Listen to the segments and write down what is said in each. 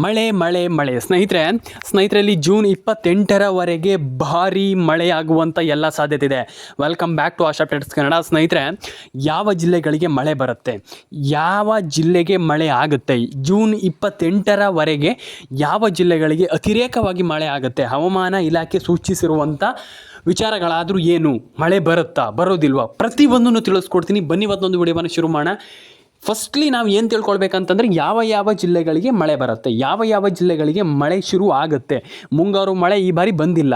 ಮಳೆ ಮಳೆ ಮಳೆ ಸ್ನೇಹಿತರಲ್ಲಿ ಜೂನ್ 28ರವರೆಗೆ ಭಾರೀ ಮಳೆಯಾಗುವಂಥ ಎಲ್ಲ ಸಾಧ್ಯತೆ ಇದೆ. Welcome back to Asha updates Kannada. ಸ್ನೇಹಿತರೆ, ಯಾವ ಜಿಲ್ಲೆಗಳಿಗೆ ಮಳೆ ಬರುತ್ತೆ, ಯಾವ ಜಿಲ್ಲೆಗೆ ಮಳೆ ಆಗುತ್ತೆ, ಜೂನ್ 28ರವರೆಗೆ ಯಾವ ಜಿಲ್ಲೆಗಳಿಗೆ ಅತಿರೇಕವಾಗಿ ಮಳೆ ಆಗುತ್ತೆ, ಹವಾಮಾನ ಇಲಾಖೆ ಸೂಚಿಸಿರುವಂಥ ವಿಚಾರಗಳಾದರೂ ಏನು, ಮಳೆ ಬರುತ್ತಾ ಬರೋದಿಲ್ವಾ, ಪ್ರತಿಯೊಂದನ್ನು ತಿಳಿಸ್ಕೊಡ್ತೀನಿ. ಬನ್ನಿ ಇವತ್ತೊಂದು ವಿಡಿಯೋವನ್ನು ಶುರು ಮಾಡೋಣ. ಫಸ್ಟ್ಲಿ ನಾವು ಏನು ತಿಳ್ಕೊಳ್ಬೇಕಂತಂದರೆ ಯಾವ ಜಿಲ್ಲೆಗಳಿಗೆ ಮಳೆ ಬರುತ್ತೆ, ಯಾವ ಜಿಲ್ಲೆಗಳಿಗೆ ಮಳೆ ಶುರು ಆಗುತ್ತೆ. ಮುಂಗಾರು ಮಳೆ ಈ ಬಾರಿ ಬಂದಿಲ್ಲ.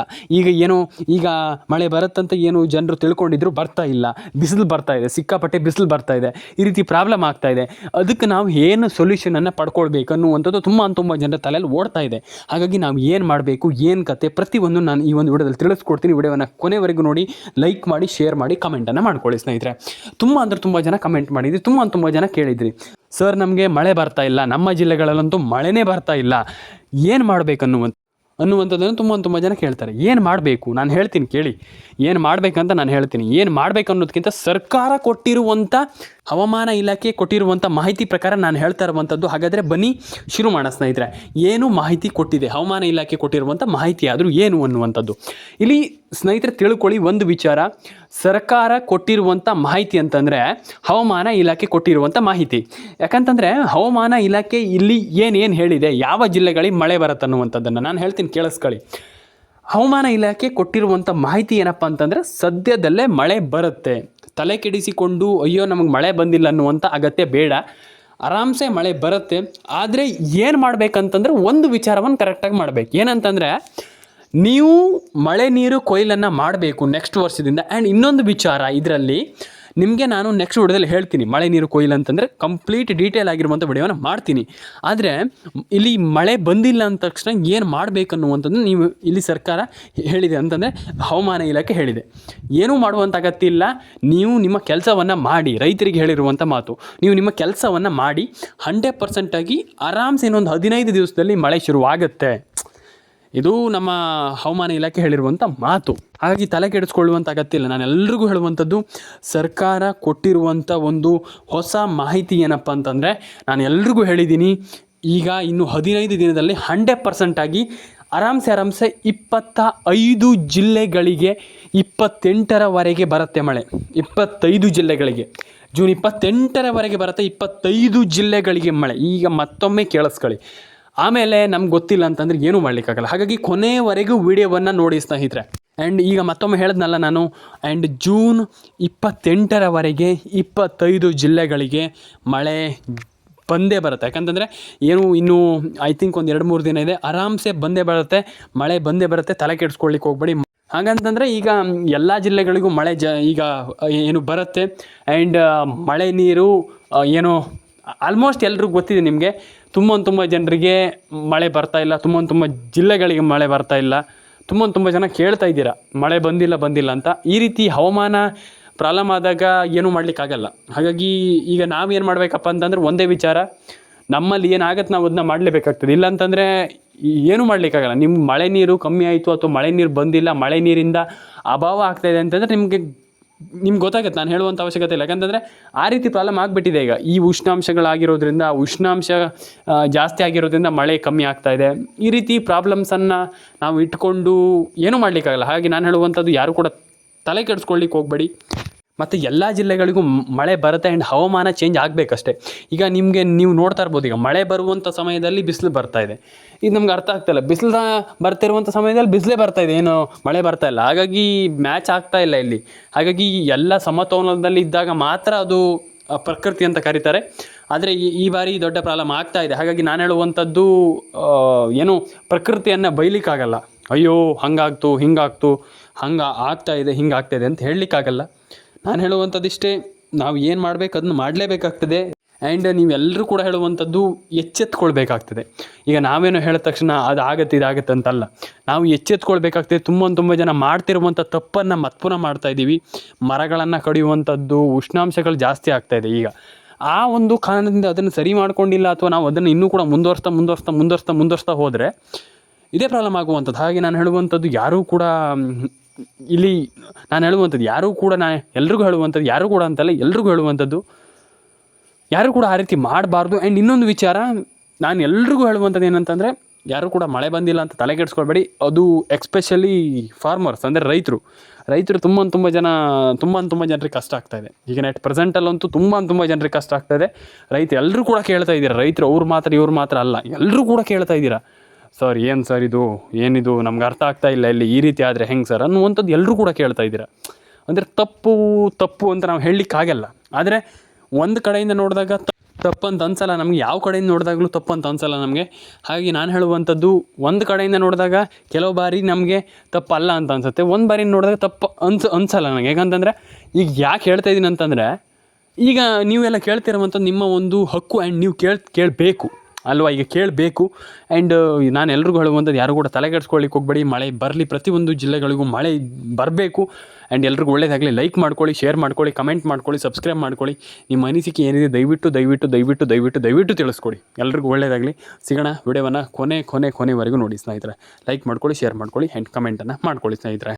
ಈಗ ಮಳೆ ಬರುತ್ತಂತ ಏನು ಜನರು ತಿಳ್ಕೊಂಡಿದ್ರು, ಬರ್ತಾ ಇಲ್ಲ. ಬಿಸಿಲು ಬರ್ತಾ ಇದೆ, ಸಿಕ್ಕಾಪಟ್ಟೆ ಬಿಸಿಲು ಬರ್ತಾ ಇದೆ. ಈ ರೀತಿ ಪ್ರಾಬ್ಲಮ್ ಆಗ್ತಾ ಇದೆ. ಅದಕ್ಕೆ ನಾವು ಏನು ಸೊಲ್ಯೂಷನನ್ನು ಪಡ್ಕೊಳ್ಬೇಕು ಅನ್ನುವಂಥದ್ದು ತುಂಬ ಜನರ ತಲೆಯಲ್ಲಿ ಓಡ್ತಾ ಇದೆ. ಹಾಗಾಗಿ ನಾವು ಏನು ಮಾಡಬೇಕು, ಏನು ಕತೆ, ಪ್ರತಿಯೊಂದು ನಾನು ಈ ಒಂದು ವಿಡಿಯೋದಲ್ಲಿ ತಿಳಿಸ್ಕೊಡ್ತೀನಿ. ವಿಡಿಯೋವನ್ನು ಕೊನೆವರೆಗೂ ನೋಡಿ, ಲೈಕ್ ಮಾಡಿ, ಶೇರ್ ಮಾಡಿ, ಕಮೆಂಟನ್ನು ಮಾಡ್ಕೊಳ್ಳಿ. ಸ್ನೇಹಿತರೆ, ತುಂಬ ಜನ ಕಮೆಂಟ್ ಮಾಡಿದ್ರಿ, ತುಂಬ ಜನ ಕೇಳಿದ್ರಿ, ಸರ್ ನಮಗೆ ಮಳೆ ಬರ್ತಾ ಇಲ್ಲ, ನಮ್ಮ ಜಿಲ್ಲೆಗಳಲ್ಲಂತೂ ಮಳೆನೇ ಬರ್ತಾ ಇಲ್ಲ, ಏನು ಮಾಡಬೇಕು ಅನ್ನುವಂಥದ್ದನ್ನು ತುಂಬ ಜನ ಕೇಳ್ತಾರೆ. ಏನು ಮಾಡಬೇಕು ನಾನು ಹೇಳ್ತೀನಿ ಕೇಳಿ. ಏನು ಮಾಡಬೇಕಂತ ನಾನು ಹೇಳ್ತೀನಿ. ಏನು ಮಾಡಬೇಕು ಅನ್ನೋದಕ್ಕಿಂತ ಸರ್ಕಾರ ಕೊಟ್ಟಿರುವಂಥ, ಹವಾಮಾನ ಇಲಾಖೆ ಕೊಟ್ಟಿರುವಂಥ ಮಾಹಿತಿ ಪ್ರಕಾರ ನಾನು ಹೇಳ್ತಾ ಇರುವಂಥದ್ದು. ಹಾಗಾದರೆ ಬನ್ನಿ ಶುರು ಮಾಡೋಣ ಸ್ನೇಹಿತರೆ. ಏನು ಮಾಹಿತಿ ಕೊಟ್ಟಿದೆ ಹವಾಮಾನ ಇಲಾಖೆ ಕೊಟ್ಟಿರುವಂಥ ಮಾಹಿತಿ ಆದರೂ ಏನು ಅನ್ನುವಂಥದ್ದು ಇಲ್ಲಿ ಸ್ನೇಹಿತರೆ ತಿಳ್ಕೊಳ್ಳಿ. ಒಂದು ವಿಚಾರ, ಸರ್ಕಾರ ಕೊಟ್ಟಿರುವಂಥ ಮಾಹಿತಿ ಅಂತಂದರೆ ಹವಾಮಾನ ಇಲಾಖೆ ಕೊಟ್ಟಿರುವಂಥ ಮಾಹಿತಿ. ಯಾಕಂತಂದರೆ ಹವಾಮಾನ ಇಲಾಖೆ ಇಲ್ಲಿ ಏನು ಹೇಳಿದೆ, ಯಾವ ಜಿಲ್ಲೆಗಳಿಗೆ ಮಳೆ ಬರುತ್ತೆ ಅನ್ನುವಂಥದ್ದನ್ನು ನಾನು ಹೇಳ್ತೀನಿ, ಕೇಳಿಸ್ಕೊಳ್ಳಿ. ಹವಾಮಾನ ಇಲಾಖೆ ಕೊಟ್ಟಿರುವಂಥ ಮಾಹಿತಿ ಏನಪ್ಪ ಅಂತಂದರೆ, ಸದ್ಯದಲ್ಲೇ ಮಳೆ ಬರುತ್ತೆ, ತಲೆ ಕೆಡಿಸಿಕೊಂಡು ಅಯ್ಯೋ ನಮಗೆ ಮಳೆ ಬಂದಿಲ್ಲ ಅನ್ನುವಂಥ ಅಗತ್ಯ ಬೇಡ, ಆರಾಮ್ಸೆ ಮಳೆ ಬರುತ್ತೆ. ಆದರೆ ಏನು ಮಾಡಬೇಕಂತಂದ್ರೆ ಒಂದು ವಿಚಾರವನ್ನು ಕರೆಕ್ಟಾಗಿ ಮಾಡಬೇಕು. ಏನಂತಂದರೆ, ನೀವು ಮಳೆ ನೀರು ಕೊಯ್ಲನ್ನು ಮಾಡಬೇಕು ನೆಕ್ಸ್ಟ್ ವರ್ಷದಿಂದ. ಆ್ಯಂಡ್ ಇನ್ನೊಂದು ವಿಚಾರ, ಇದರಲ್ಲಿ ನಿಮಗೆ ನಾನು ನೆಕ್ಸ್ಟ್ ವಿಡಿಯೋದಲ್ಲಿ ಹೇಳ್ತೀನಿ ಮಳೆ ನೀರು ಕೊಯ್ಲು ಅಂತಂದರೆ ಕಂಪ್ಲೀಟ್ ಡೀಟೇಲ್ ಆಗಿರುವಂಥ ವಿಡಿಯೋನ ಮಾಡ್ತೀನಿ. ಆದರೆ ಇಲ್ಲಿ ಮಳೆ ಬಂದಿಲ್ಲ ಅಂದ ತಕ್ಷಣ ಏನು ಮಾಡಬೇಕನ್ನುವಂಥದ್ದು ನೀವು ಇಲ್ಲಿ ಸರ್ಕಾರ ಹೇಳಿದೆ ಅಂತಂದರೆ, ಹವಾಮಾನ ಇಲಾಖೆ ಹೇಳಿದೆ, ಏನೂ ಮಾಡುವಂಥ ಅಗತ್ಯ ಇಲ್ಲ, ನೀವು ನಿಮ್ಮ ಕೆಲಸವನ್ನು ಮಾಡಿ. ರೈತರಿಗೆ ಹೇಳಿರುವಂಥ ಮಾತು, ನೀವು ನಿಮ್ಮ ಕೆಲಸವನ್ನು ಮಾಡಿ 100% ಆರಾಮ್ಸೆ ಇನ್ನೊಂದು 15 ದಿವಸದಲ್ಲಿ ಮಳೆ ಶುರುವಾಗುತ್ತೆ. ಇದು ನಮ್ಮ ಹವಾಮಾನ ಇಲಾಖೆ ಹೇಳಿರುವಂಥ ಮಾತು. ಹಾಗಾಗಿ ತಲೆ ಕೆಡಿಸ್ಕೊಳ್ಳುವಂಥ ಅಗತ್ಯ ಇಲ್ಲ. ನಾನು ಎಲ್ರಿಗೂ ಹೇಳುವಂಥದ್ದು, ಸರ್ಕಾರ ಕೊಟ್ಟಿರುವಂಥ ಒಂದು ಹೊಸ ಮಾಹಿತಿ ಏನಪ್ಪ ಅಂತಂದರೆ, ನಾನು ಎಲ್ರಿಗೂ ಹೇಳಿದ್ದೀನಿ, ಈಗ ಇನ್ನು 15 ದಿನದಲ್ಲಿ 100% ಆರಾಮ್ಸೆ 25 ಜಿಲ್ಲೆಗಳಿಗೆ 28ರವರೆಗೆ ಬರುತ್ತೆ ಮಳೆ. 25 ಜಿಲ್ಲೆಗಳಿಗೆ ಜೂನ್ 28ರವರೆಗೆ ಬರುತ್ತೆ. 25 ಜಿಲ್ಲೆಗಳಿಗೆ ಮಳೆ. ಈಗ ಮತ್ತೊಮ್ಮೆ ಕೇಳಿಸ್ಕೊಳ್ಳಿ. ಆಮೇಲೆ ನಮ್ಗೆ ಗೊತ್ತಿಲ್ಲ ಅಂತಂದರೆ ಏನೂ ಮಾಡಲಿಕ್ಕಾಗಲ್ಲ. ಹಾಗಾಗಿ ಕೊನೆವರೆಗೂ ವಿಡಿಯೋವನ್ನು ನೋಡಿ ಸ್ನೇಹಿತರೆ. ಆ್ಯಂಡ್ ಈಗ ಮತ್ತೊಮ್ಮೆ ಹೇಳಿದ್ನಲ್ಲ ನಾನು, ಆ್ಯಂಡ್ ಜೂನ್ 28ರವರೆಗೆ 25 ಜಿಲ್ಲೆಗಳಿಗೆ ಮಳೆ ಬಂದೇ ಬರುತ್ತೆ. ಯಾಕಂತಂದರೆ ಇನ್ನೂ ಐ ಥಿಂಕ್ ಒಂದು 2-3 ದಿನ ಇದೆ, ಆರಾಮ್ಸೆ ಬಂದೇ ಬರುತ್ತೆ, ಮಳೆ ಬಂದೇ ಬರುತ್ತೆ. ತಲೆ ಕೆಡಿಸ್ಕೊಳ್ಳಿಕ್ಕೆ ಹೋಗ್ಬೇಡಿ. ಹಾಗಂತಂದರೆ ಈಗ ಎಲ್ಲ ಜಿಲ್ಲೆಗಳಿಗೂ ಮಳೆ ಈಗ ಬರುತ್ತೆ. ಆ್ಯಂಡ್ ಮಳೆ ನೀರು ಆಲ್ಮೋಸ್ಟ್ ಎಲ್ರಿಗೂ ಗೊತ್ತಿದೆ. ನಿಮಗೆ ತುಂಬ ಜನರಿಗೆ ಮಳೆ ಬರ್ತಾ ಇಲ್ಲ, ತುಂಬ ಜಿಲ್ಲೆಗಳಿಗೆ ಮಳೆ ಬರ್ತಾ ಇಲ್ಲ. ತುಂಬ ಜನ ಕೇಳ್ತಾ ಇದ್ದೀರಾ ಮಳೆ ಬಂದಿಲ್ಲ ಅಂತ. ಈ ರೀತಿ ಹವಾಮಾನ ಪ್ರಾಬ್ಲಮ್ ಆದಾಗ ಏನೂ ಮಾಡಲಿಕ್ಕಾಗಲ್ಲ. ಹಾಗಾಗಿ ಈಗ ನಾವೇನು ಮಾಡಬೇಕಪ್ಪ ಅಂತಂದ್ರೆ, ಒಂದೇ ವಿಚಾರ, ನಮ್ಮಲ್ಲಿ ಏನಾಗತ್ತೆ ನಾವು ಅದನ್ನ ಮಾಡಲೇಬೇಕಾಗ್ತದೆ. ಇಲ್ಲಾಂತಂದರೆ ಏನೂ ಮಾಡಲಿಕ್ಕಾಗಲ್ಲ. ನಿಮ್ಮ ಮಳೆ ನೀರು ಕಮ್ಮಿ ಆಯಿತು ಅಥವಾ ಮಳೆ ನೀರು ಬಂದಿಲ್ಲ, ಮಳೆ ನೀರಿಂದ ಅಭಾವ ಆಗ್ತಾಯಿದೆ ಅಂತಂದರೆ ನಿಮ್ಗೆ ಗೊತ್ತಾಗುತ್ತೆ. ನಾನು ಹೇಳುವಂಥ ಅವಶ್ಯಕತೆ ಇಲ್ಲ. ಯಾಕಂತಂದರೆ ಆ ರೀತಿ ಪ್ರಾಬ್ಲಮ್ ಆಗಿಬಿಟ್ಟಿದೆ. ಈಗ ಈ ಉಷ್ಣಾಂಶಗಳಾಗಿರೋದ್ರಿಂದ, ಉಷ್ಣಾಂಶ ಜಾಸ್ತಿ ಆಗಿರೋದ್ರಿಂದ ಮಳೆ ಕಮ್ಮಿ ಆಗ್ತಾಯಿದೆ. ಈ ರೀತಿ ಪ್ರಾಬ್ಲಮ್ಸನ್ನು ನಾವು ಇಟ್ಕೊಂಡು ಏನೂ ಮಾಡಲಿಕ್ಕಾಗಲ್ಲ. ಹಾಗೆ ನಾನು ಹೇಳುವಂಥದ್ದು, ಯಾರು ಕೂಡ ತಲೆ ಕೆಡಿಸ್ಕೊಳ್ಳಿಕ್ಕೆ ಹೋಗಬೇಡಿ. ಮತ್ತು ಎಲ್ಲ ಜಿಲ್ಲೆಗಳಿಗೂ ಮಳೆ ಬರುತ್ತೆ. ಆ್ಯಂಡ್ ಹವಾಮಾನ ಚೇಂಜ್ ಆಗಬೇಕಷ್ಟೇ. ಈಗ ನೀವು ನೋಡ್ತಾ ಇರ್ಬೋದು, ಈಗ ಮಳೆ ಬರುವಂಥ ಸಮಯದಲ್ಲಿ ಬಿಸಿಲು ಬರ್ತಾಯಿದೆ. ಇದು ನಮ್ಗೆ ಅರ್ಥ ಆಗ್ತಾಯಿಲ್ಲ. ಬಿಸಿಲು ಬರ್ತಿರುವಂಥ ಸಮಯದಲ್ಲಿ ಬಿಸಿಲೇ ಬರ್ತಾಯಿದೆ, ಏನು ಮಳೆ ಬರ್ತಾಯಿಲ್ಲ. ಹಾಗಾಗಿ ಮ್ಯಾಚ್ ಆಗ್ತಾಯಿಲ್ಲ ಇಲ್ಲಿ. ಹಾಗಾಗಿ ಎಲ್ಲ ಸಮತೋಲನದಲ್ಲಿ ಇದ್ದಾಗ ಮಾತ್ರ ಅದು ಪ್ರಕೃತಿ ಅಂತ ಕರೀತಾರೆ. ಆದರೆ ಈ ಬಾರಿ ದೊಡ್ಡ ಪ್ರಾಬ್ಲಮ್ ಆಗ್ತಾಯಿದೆ. ಹಾಗಾಗಿ ನಾನು ಹೇಳುವಂಥದ್ದು, ಪ್ರಕೃತಿಯನ್ನು ಬೈಲಿಕ್ಕಾಗಲ್ಲ. ಅಯ್ಯೋ ಹಂಗಾಗ್ತು ಹಿಂಗಾಗ್ತು, ಆಗ್ತಾಯಿದೆ ಹಿಂಗಾಗ್ತಾಯಿದೆ ಅಂತ ಹೇಳಲಿಕ್ಕಾಗಲ್ಲ. ನಾನು ಹೇಳುವಂಥದ್ದು ಇಷ್ಟೇ, ನಾವು ಏನು ಮಾಡಬೇಕು ಅದನ್ನು ಮಾಡಲೇಬೇಕಾಗ್ತದೆ. ಆ್ಯಂಡ್ ನೀವೆಲ್ಲರೂ ಕೂಡ ಹೇಳುವಂಥದ್ದು ಎಚ್ಚೆತ್ಕೊಳ್ಬೇಕಾಗ್ತದೆ. ಈಗ ನಾವೇನೋ ಹೇಳಿದ ತಕ್ಷಣ ಅದು ಇದಾಗತ್ತೆ ಅಂತಲ್ಲ, ನಾವು ಎಚ್ಚೆತ್ಕೊಳ್ಬೇಕಾಗ್ತದೆ. ತುಂಬ ಜನ ಮಾಡ್ತಿರುವಂಥ ತಪ್ಪನ್ನು ಪುನಃ ಮಾಡ್ತಾಯಿದ್ದೀವಿ. ಮರಗಳನ್ನು ಕಡಿಯುವಂಥದ್ದು, ಉಷ್ಣಾಂಶಗಳು ಜಾಸ್ತಿ ಆಗ್ತಾಯಿದೆ. ಈಗ ಆ ಒಂದು ಕಾರಣದಿಂದ ಅದನ್ನು ಸರಿ ಮಾಡ್ಕೊಂಡಿಲ್ಲ, ಅಥವಾ ನಾವು ಅದನ್ನು ಇನ್ನೂ ಕೂಡ ಮುಂದುವರಿಸ್ತಾ ಹೋದರೆ ಇದೇ ಪ್ರಾಬ್ಲಮ್ ಆಗುವಂಥದ್ದು. ಹಾಗೆ ನಾನು ಹೇಳುವಂಥದ್ದು, ಯಾರೂ ಕೂಡ ಇಲ್ಲಿ ನಾನು ಹೇಳುವಂಥದ್ದು, ಎಲ್ರಿಗೂ ಹೇಳುವಂಥದ್ದು, ಯಾರೂ ಕೂಡ ಅಂತಲ್ಲ, ಎಲ್ರಿಗೂ ಹೇಳುವಂಥದ್ದು, ಯಾರೂ ಕೂಡ ಆ ರೀತಿ ಮಾಡಬಾರ್ದು. ಆ್ಯಂಡ್ ಇನ್ನೊಂದು ವಿಚಾರ, ನಾನು ಎಲ್ರಿಗೂ ಹೇಳುವಂಥದ್ದು ಏನಂತಂದರೆ, ಯಾರೂ ಕೂಡ ಮಳೆ ಬಂದಿಲ್ಲ ಅಂತ ತಲೆ ಕೆಡಿಸ್ಕೊಳ್ಬೇಡಿ. ಅದು ಎಕ್ಸ್ಪೆಷಲಿ ಫಾರ್ಮರ್ಸ್ ಅಂದರೆ ರೈತರು ತುಂಬ ಜನರಿಗೆ ಕಷ್ಟ ಆಗ್ತಾಯಿದೆ. ಈಗ ನೆಟ್ ಪ್ರೆಸೆಂಟಲ್ಲಂತೂ ತುಂಬ ಜನರಿಗೆ ಕಷ್ಟ ಆಗ್ತಾಯಿದೆ. ಎಲ್ಲರೂ ಕೂಡ ಕೇಳ್ತಾ ಇದ್ದೀರಾ, ರೈತರು ಅವ್ರು ಮಾತ್ರ ಇವ್ರು ಮಾತ್ರ ಅಲ್ಲ, ಎಲ್ಲರೂ ಕೂಡ ಕೇಳ್ತಾ ಇದ್ದೀರಾ, ಸರ್ ಏನು ಸರ್ ಏನಿದು ನಮ್ಗೆ ಅರ್ಥ ಆಗ್ತಾ ಇಲ್ಲ, ಇಲ್ಲಿ ಈ ರೀತಿ ಆದರೆ ಹೆಂಗೆ ಸರ್ ಅನ್ನುವಂಥದ್ದು ಎಲ್ಲರೂ ಕೂಡ ಕೇಳ್ತಾ ಇದ್ದೀರಾ. ಅಂದರೆ ತಪ್ಪು ಅಂತ ನಾವು ಹೇಳಲಿಕ್ಕಾಗಲ್ಲ. ಆದರೆ ಒಂದು ಕಡೆಯಿಂದ ನೋಡಿದಾಗ ತಪ್ಪು ಅಂತ ಅನ್ಸಲ್ಲ ನಮಗೆ, ಯಾವ ಕಡೆಯಿಂದ ನೋಡಿದಾಗಲೂ ತಪ್ಪು ಅಂತ ಅನ್ಸಲ್ಲ ನಮಗೆ. ಹಾಗೆ ನಾನು ಹೇಳುವಂಥದ್ದು, ಒಂದು ಕಡೆಯಿಂದ ನೋಡಿದಾಗ ಕೆಲವು ಬಾರಿ ನಮಗೆ ತಪ್ಪಲ್ಲ ಅಂತ ಅನ್ಸುತ್ತೆ, ಒಂದು ಬಾರಿ ನೋಡಿದಾಗ ತಪ್ಪು ಅನ್ಸಲ್ಲ ನನಗೆ. ಯಾಕಂತಂದರೆ ಈಗ ಯಾಕೆ ಹೇಳ್ತಾ ಇದ್ದೀನಿ ಅಂತಂದರೆ, ಈಗ ನೀವೆಲ್ಲ ಕೇಳ್ತಿರುವಂಥದ್ದು ನಿಮ್ಮ ಒಂದು ಹಕ್ಕು ಆ್ಯಂಡ್ ನೀವು ಕೇಳಬೇಕು ಅಲ್ವಾ. ಈಗ ಕೇಳಬೇಕು. ಆ್ಯಂಡ್ ನಾನು ಎಲ್ರಿಗೂ ಹೇಳುವಂಥದ್ದು, ಯಾರು ಕೂಡ ತಲೆ ಕೆಡಿಸ್ಕೊಳ್ಳಿಕ್ಕೆ ಹೋಗಬೇಡಿ. ಮಳೆ ಬರಲಿ, ಪ್ರತಿಯೊಂದು ಜಿಲ್ಲೆಗಳಿಗೂ ಮಳೆ ಬರಬೇಕು. ಆ್ಯಂಡ್ ಎಲ್ರಿಗೂ ಒಳ್ಳೆಯದಾಗಲಿ. ಲೈಕ್ ಮಾಡ್ಕೊಳ್ಳಿ, ಶೇರ್ ಮಾಡ್ಕೊಳ್ಳಿ, ಕಮೆಂಟ್ ಮಾಡ್ಕೊಳ್ಳಿ, ಸಬ್ಸ್ಕ್ರೈಬ್ ಮಾಡ್ಕೊಳ್ಳಿ. ನಿಮ್ಮ ಅನಿಸಿಕೆ ಏನಿದೆ ದಯವಿಟ್ಟು ತಿಳಿಸ್ಕೊಡಿ. ಎಲ್ರಿಗೂ ಒಳ್ಳೆಯದಾಗಲಿ. ಸಿಗೋಣ. ವಿಡಿಯೋವನ್ನು ಕೊನೆವರೆಗೂ ನೋಡಿ ಸ್ನೇಹಿತರೆ. ಲೈಕ್ ಮಾಡ್ಕೊಳ್ಳಿ, ಶೇರ್ ಮಾಡ್ಕೊಳ್ಳಿ ಆ್ಯಂಡ್ ಕಮೆಂಟನ್ನು ಮಾಡ್ಕೊಳ್ಳಿ ಸ್ನೇಹಿತರೆ.